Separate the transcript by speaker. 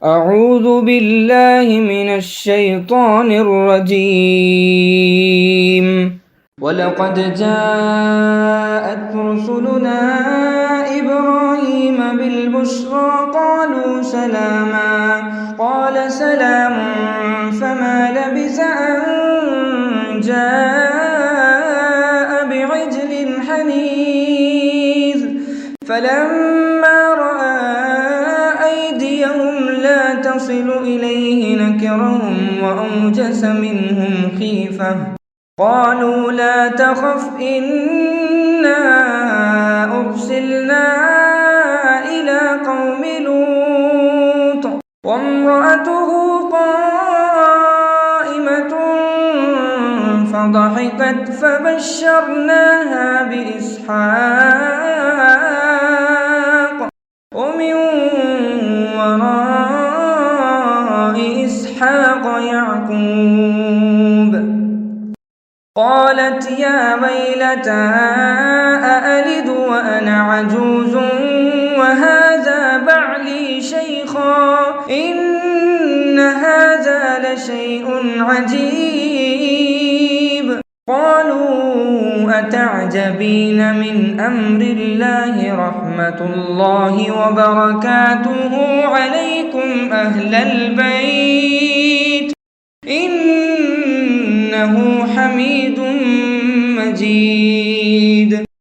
Speaker 1: أعوذ بالله من الشيطان الرجيم. ولقد جاءت رسلنا إبراهيم بالبشرى قالوا سلاما قال سلام فما لبث أن جاء بعجل حنيذ فلما رأى أيديهم لا تصل إليه نكرهم وأوجس منهم خيفة قالوا لا تخف إنا أرسلنا إلى قوم لوط وامرأته قائمة فضحكت فبشرناها بإسحاق ومن وراء إسحاق يعقوب قالت يا ويلتى أألد وأنا عجوز وهذا بعلي شيخا إن هذا لشيء عجيب قالوا أتعجبين من أمر الله رحمة الله وبركاته عليكم أهل البيت إنه حميد مجيد.